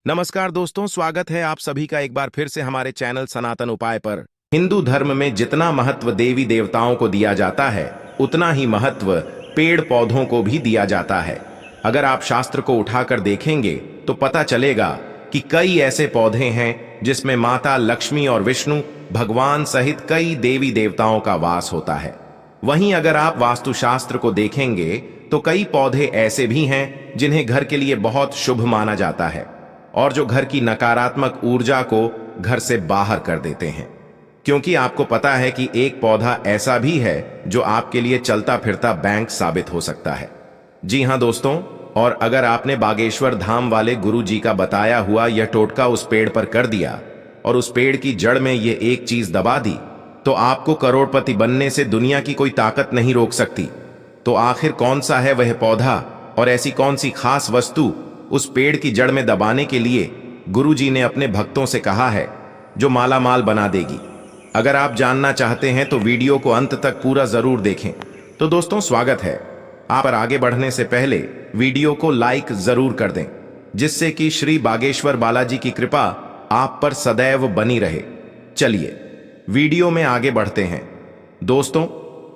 नमस्कार दोस्तों, स्वागत है आप सभी का एक बार फिर से हमारे चैनल सनातन उपाय पर। हिंदू धर्म में जितना महत्व देवी देवताओं को दिया जाता है, उतना ही महत्व पेड़ पौधों को भी दिया जाता है। अगर आप शास्त्र को उठाकर देखेंगे तो पता चलेगा कि कई ऐसे पौधे हैं जिसमें माता लक्ष्मी और विष्णु भगवान सहित कई देवी देवताओं का वास होता है। वहीं अगर आप वास्तुशास्त्र को देखेंगे तो कई पौधे ऐसे भी हैं जिन्हें घर के लिए बहुत शुभ माना जाता है और जो घर की नकारात्मक ऊर्जा को घर से बाहर कर देते हैं। क्योंकि आपको पता है कि एक पौधा ऐसा भी है जो आपके लिए चलता फिरता बैंक साबित हो सकता है। जी हां दोस्तों, और अगर आपने बागेश्वर धाम वाले गुरु जी का बताया हुआ यह टोटका उस पेड़ पर कर दिया और उस पेड़ की जड़ में यह एक चीज दबा दी, तो आपको करोड़पति बनने से दुनिया की कोई ताकत नहीं रोक सकती। तो आखिर कौन सा है वह पौधा और ऐसी कौन सी खास वस्तु उस पेड़ की जड़ में दबाने के लिए गुरु जी ने अपने भक्तों से कहा है जो माला माल बना देगी? अगर आप जानना चाहते हैं तो वीडियो को अंत तक पूरा जरूर देखें। तो दोस्तों, स्वागत है। आप पर आगे बढ़ने से पहले वीडियो को लाइक जरूर कर दें, जिससे कि श्री बागेश्वर बालाजी की कृपा आप पर सदैव बनी रहे। चलिए वीडियो में आगे बढ़ते हैं। दोस्तों,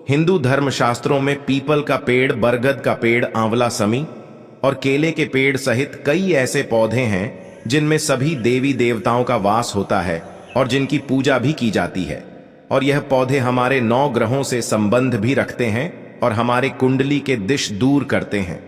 हिंदू धर्म शास्त्रों में पीपल का पेड़, बरगद का पेड़, आंवला, समी और केले के पेड़ सहित कई ऐसे पौधे हैं जिनमें सभी देवी देवताओं का वास होता है और जिनकी पूजा भी की जाती है। और यह पौधे हमारे 9 ग्रहों से संबंध भी रखते हैं और हमारे कुंडली के दिश दूर करते हैं।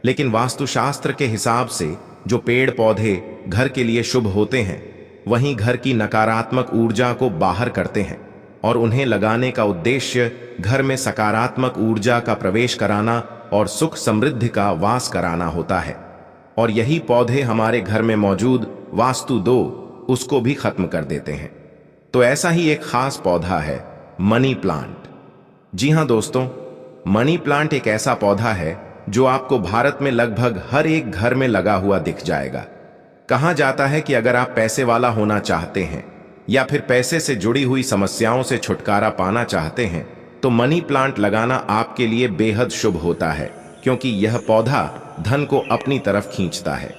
लेकिन वास्तुशास्त्र के हिसाब से जो पेड़ पौधे घर के लिए शुभ होते हैं, वहीं घर की नकारात्मक ऊर्जा को बाहर करते हैं और उन्हें लगाने का उद्देश्य घर में सकारात्मक ऊर्जा का प्रवेश कराना और सुख समृद्धि का वास कराना होता है। और यही पौधे हमारे घर में मौजूद वास्तु दो उसको भी खत्म कर देते हैं। तो ऐसा ही एक खास पौधा है मनी प्लांट। जी हां दोस्तों, मनी प्लांट एक ऐसा पौधा है जो आपको भारत में लगभग हर एक घर में लगा हुआ दिख जाएगा। कहा जाता है कि अगर आप पैसे वाला होना चाहते हैं या फिर पैसे से जुड़ी हुई समस्याओं से छुटकारा पाना चाहते हैं तो मनी प्लांट लगाना आपके लिए बेहद शुभ होता है, क्योंकि यह पौधा धन को अपनी तरफ खींचता है।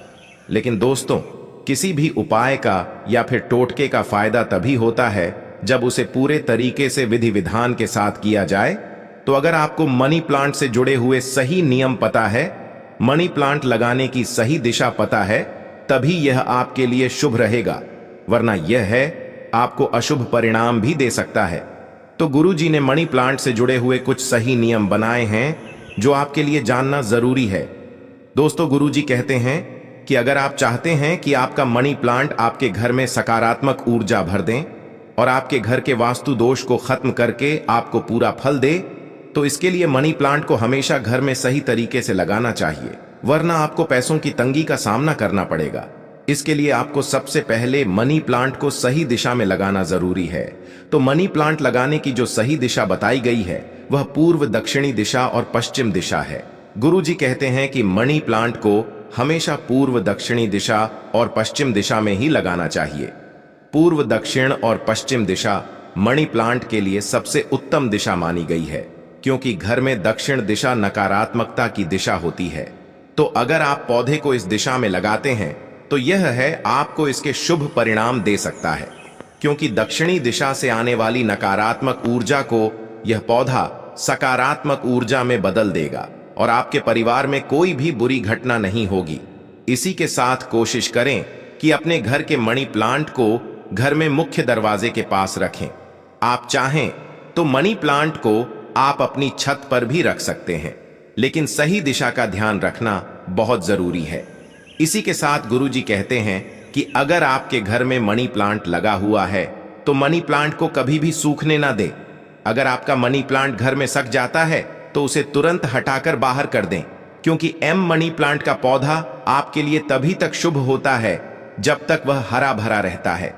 लेकिन दोस्तों, किसी भी उपाय का या फिर टोटके का फायदा तभी होता है जब उसे पूरे तरीके से विधि विधान के साथ किया जाए। तो अगर आपको मनी प्लांट से जुड़े हुए सही नियम पता है, मनी प्लांट लगाने की सही दिशा पता है, तभी यह आपके लिए शुभ रहेगा, वरना यह है आपको अशुभ परिणाम भी दे सकता है। तो गुरुजी ने मनी प्लांट से जुड़े हुए कुछ सही नियम बनाए हैं जो आपके लिए जानना जरूरी है। दोस्तों, गुरुजी कहते हैं कि अगर आप चाहते हैं कि आपका मनी प्लांट आपके घर में सकारात्मक ऊर्जा भर दें और आपके घर के वास्तु दोष को खत्म करके आपको पूरा फल दे, तो इसके लिए मनी प्लांट को हमेशा घर में सही तरीके से लगाना चाहिए, वरना आपको पैसों की तंगी का सामना करना पड़ेगा। इसके लिए आपको सबसे पहले मनी प्लांट को सही दिशा में लगाना जरूरी है। तो मनी प्लांट लगाने की जो सही दिशा बताई गई है वह पूर्व, दक्षिणी दिशा और पश्चिम दिशा है। गुरुजी कहते हैं कि मनी प्लांट को हमेशा पूर्व, दक्षिणी दिशा और पश्चिम दिशा में ही लगाना चाहिए। पूर्व, दक्षिण और पश्चिम दिशा मनी प्लांट के लिए सबसे उत्तम दिशा मानी गई है, क्योंकि घर में दक्षिण दिशा नकारात्मकता की दिशा होती है। तो अगर आप पौधे को इस दिशा में लगाते हैं तो यह है आपको इसके शुभ परिणाम दे सकता है, क्योंकि दक्षिणी दिशा से आने वाली नकारात्मक ऊर्जा को यह पौधा सकारात्मक ऊर्जा में बदल देगा और आपके परिवार में कोई भी बुरी घटना नहीं होगी। इसी के साथ कोशिश करें कि अपने घर के मनी प्लांट को घर में मुख्य दरवाजे के पास रखें। आप चाहें तो मनी प्लांट को आप अपनी छत पर भी रख सकते हैं, लेकिन सही दिशा का ध्यान रखना बहुत जरूरी है। इसी के साथ गुरुजी कहते हैं कि अगर आपके घर में मनी प्लांट लगा हुआ है तो मनी प्लांट को कभी भी सूखने ना दें। अगर आपका मनी प्लांट घर में सक जाता है तो उसे तुरंत हटाकर बाहर कर दें, क्योंकि एम मनी प्लांट का पौधा आपके लिए तभी तक शुभ होता है जब तक वह हरा भरा रहता है।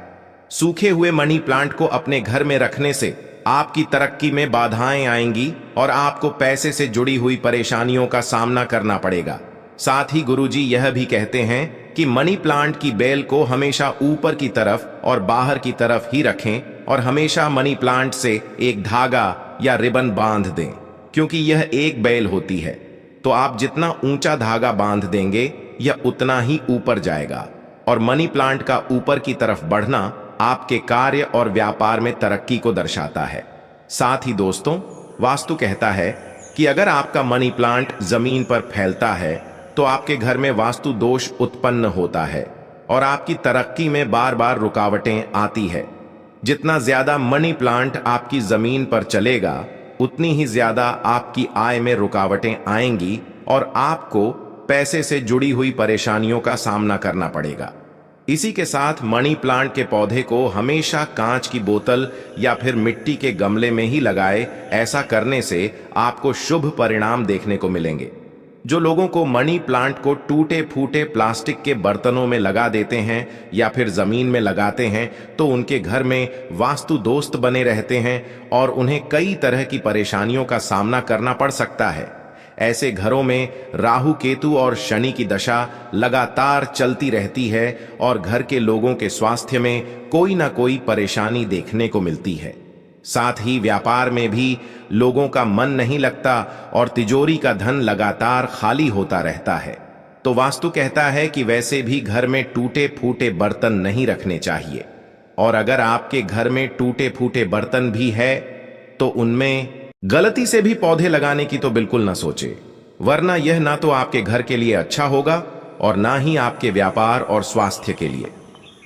सूखे हुए मनी प्लांट को अपने घर में रखने से आपकी तरक्की में बाधाएं आएंगी और आपको पैसे से जुड़ी हुई परेशानियों का सामना करना पड़ेगा। साथ ही गुरुजी यह भी कहते हैं कि मनी प्लांट की बेल को हमेशा ऊपर की तरफ और बाहर की तरफ ही रखें और हमेशा मनी प्लांट से एक धागा या रिबन बांध दें, क्योंकि यह एक बेल होती है। तो आप जितना ऊंचा धागा बांध देंगे यह उतना ही ऊपर जाएगा। और मनी प्लांट का ऊपर की तरफ बढ़ना आपके कार्य और व्यापार में तरक्की को दर्शाता है। साथ ही दोस्तों, वास्तु कहता है कि अगर आपका मनी प्लांट जमीन पर फैलता है तो आपके घर में वास्तु दोष उत्पन्न होता है और आपकी तरक्की में बार बार रुकावटें आती है। जितना ज्यादा मनी प्लांट आपकी जमीन पर चलेगा, उतनी ही ज्यादा आपकी आय में रुकावटें आएंगी और आपको पैसे से जुड़ी हुई परेशानियों का सामना करना पड़ेगा। इसी के साथ मनी प्लांट के पौधे को हमेशा कांच की बोतल या फिर मिट्टी के गमले में ही लगाए। ऐसा करने से आपको शुभ परिणाम देखने को मिलेंगे। जो लोगों को मनी प्लांट को टूटे फूटे प्लास्टिक के बर्तनों में लगा देते हैं या फिर जमीन में लगाते हैं, तो उनके घर में वास्तु दोस्त बने रहते हैं और उन्हें कई तरह की परेशानियों का सामना करना पड़ सकता है। ऐसे घरों में राहु केतु और शनि की दशा लगातार चलती रहती है और घर के लोगों के स्वास्थ्य में कोई ना कोई परेशानी देखने को मिलती है। साथ ही व्यापार में भी लोगों का मन नहीं लगता और तिजोरी का धन लगातार खाली होता रहता है। तो वास्तु कहता है कि वैसे भी घर में टूटे फूटे बर्तन नहीं रखने चाहिए, और अगर आपके घर में टूटे फूटे बर्तन भी है तो उनमें गलती से भी पौधे लगाने की तो बिल्कुल ना सोचे, वरना यह ना तो आपके घर के लिए अच्छा होगा और ना ही आपके व्यापार और स्वास्थ्य के लिए।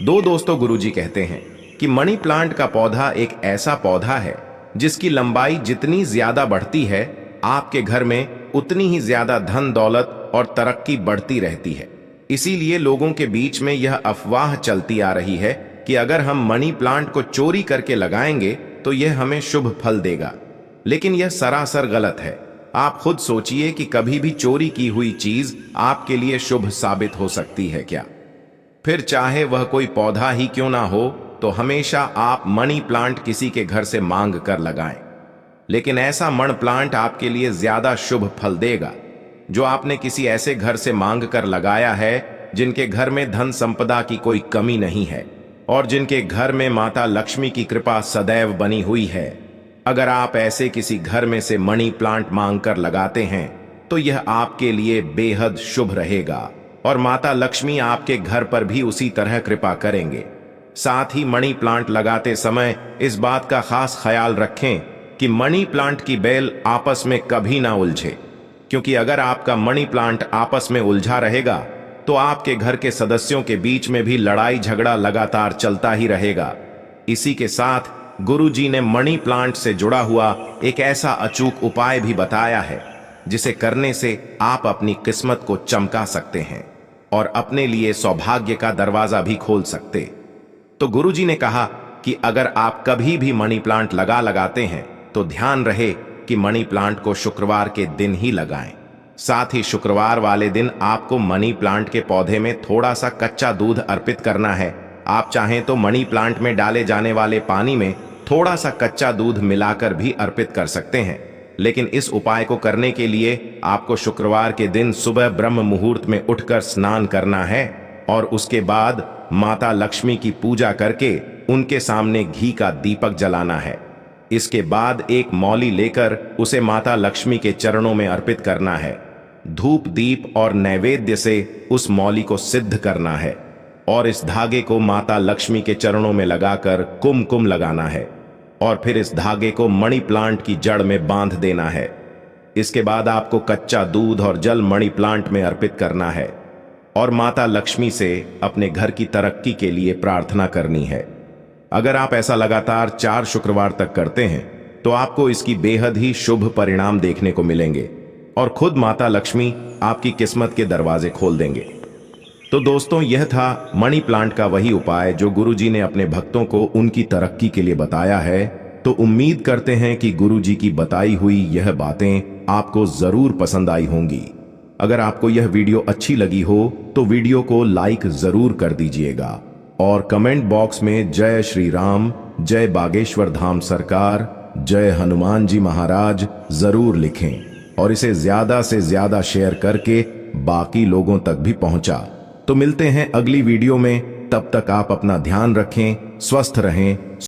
दोस्तों, गुरुजी कहते हैं कि मनी प्लांट का पौधा एक ऐसा पौधा है जिसकी लंबाई जितनी ज्यादा बढ़ती है, आपके घर में उतनी ही ज्यादा धन दौलत और तरक्की बढ़ती रहती है। इसीलिए लोगों के बीच में यह अफवाह चलती आ रही है कि अगर हम मनी प्लांट को चोरी करके लगाएंगे तो यह हमें शुभ फल देगा, लेकिन यह सरासर गलत है। आप खुद सोचिए कि कभी भी चोरी की हुई चीज आपके लिए शुभ साबित हो सकती है क्या? फिर चाहे वह कोई पौधा ही क्यों ना हो, तो हमेशा आप मनी प्लांट किसी के घर से मांग कर लगाएं। लेकिन ऐसा मनी प्लांट आपके लिए ज्यादा शुभ फल देगा जो आपने किसी ऐसे घर से मांग कर लगाया है जिनके घर में धन संपदा की कोई कमी नहीं है और जिनके घर में माता लक्ष्मी की कृपा सदैव बनी हुई है। अगर आप ऐसे किसी घर में से मनी प्लांट मांग कर लगाते हैं तो यह आपके लिए बेहद शुभ रहेगा और माता लक्ष्मी आपके घर पर भी उसी तरह कृपा करेंगे। साथ ही मनी प्लांट लगाते समय इस बात का खास ख्याल रखें कि मनी प्लांट की बेल आपस में कभी ना उलझे, क्योंकि अगर आपका मनी प्लांट आपस में उलझा रहेगा तो आपके घर के सदस्यों के बीच में भी लड़ाई झगड़ा लगातार चलता ही रहेगा। इसी के साथ गुरुजी ने मनी प्लांट से जुड़ा हुआ एक ऐसा अचूक उपाय भी बताया है जिसे करने से आप अपनी किस्मत को चमका सकते हैं और अपने लिए सौभाग्य का दरवाजा भी खोल सकते। तो गुरुजी ने कहा कि अगर आप कभी भी मनी प्लांट लगाते हैं तो ध्यान रहे कि मनी प्लांट को शुक्रवार के दिन ही लगाएं। साथ ही शुक्रवार वाले दिन आपको मनी प्लांट के पौधे में थोड़ा सा कच्चा दूध अर्पित करना है। आप चाहें तो मनी प्लांट में डाले जाने वाले पानी में थोड़ा सा कच्चा दूध मिलाकर भी अर्पित कर सकते हैं, लेकिन इस उपाय को करने के लिए आपको शुक्रवार के दिन सुबह ब्रह्म मुहूर्त में उठकर स्नान करना है और उसके बाद माता लक्ष्मी की पूजा करके उनके सामने घी का दीपक जलाना है। इसके बाद एक मौली लेकर उसे माता लक्ष्मी के चरणों में अर्पित करना है। धूप दीप और नैवेद्य से उस मौली को सिद्ध करना है और इस धागे को माता लक्ष्मी के चरणों में लगाकर कुमकुम लगाना है और फिर इस धागे को मणि प्लांट की जड़ में बांध देना है। इसके बाद आपको कच्चा दूध और जल मणि प्लांट में अर्पित करना है और माता लक्ष्मी से अपने घर की तरक्की के लिए प्रार्थना करनी है। अगर आप ऐसा लगातार 4 शुक्रवार तक करते हैं तो आपको इसकी बेहद ही शुभ परिणाम देखने को मिलेंगे और खुद माता लक्ष्मी आपकी किस्मत के दरवाजे खोल देंगे। तो दोस्तों, यह था मनी प्लांट का वही उपाय जो गुरुजी ने अपने भक्तों को उनकी तरक्की के लिए बताया है। तो उम्मीद करते हैं कि गुरुजी की बताई हुई यह बातें आपको जरूर पसंद आई होंगी। अगर आपको यह वीडियो अच्छी लगी हो तो वीडियो को लाइक जरूर कर दीजिएगा और कमेंट बॉक्स में जय श्री राम, जय बागेश्वर धाम सरकार, जय हनुमान जी महाराज जरूर लिखें और इसे ज्यादा से ज्यादा शेयर करके बाकी लोगों तक भी पहुंचा। तो मिलते हैं अगली वीडियो में, तब तक आप अपना ध्यान रखें, स्वस्थ रहें।